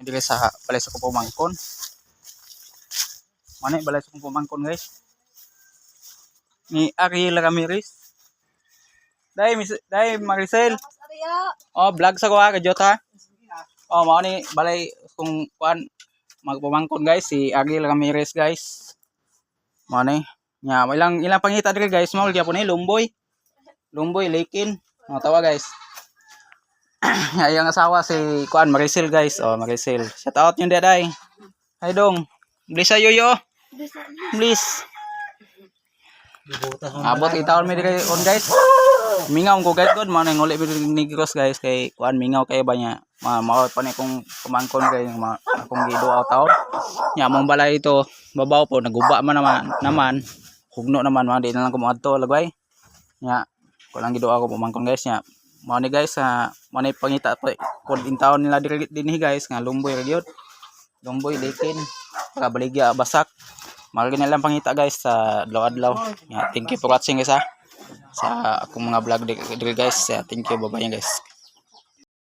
diri sa balay sa ko pamangkon. Mani balay sa ko pamangkon guys. Ni Ariel Ramirez. Dai Maricel. Oh, vlog sa ko ha, kajot ha. Oh, mao ni balay kung kuan magpamangkon guys si Ariel Ramirez guys. Mao ni nya ilang pangita diri guys, mao gyapon ni Lumboy. Lumboy Lekin. Mo tawa guys. Ayang asawa si kuan Maricel guys. Oh, Maricel. Shout out nyo daday. Hay dong. Please ayo yo. Please. Abot itaon mi diri on guys. Mingaw ko guys god man nguli ni Negros guys kay kuan mingaw kay ba nya. Mao pa ni kung kumangkon kay akong giduaw taon. Nya mong balay ito babaw po naguba man naman. Hugno naman man di na lang ko moadto lagway. Nya ko lang giduaw ko pumangkon guys nya. Mao ni guys mao ni pangita pod in town nila diri dinhi guys nga Lumboy ra gyud. Lumboy Lekin Baligya Basak. Mao gani lang pangita guys sa adlaw-adlaw. Thank you for watching guys ha. Sa akong mga vlog diri guys. Thank you, bye-bye guys.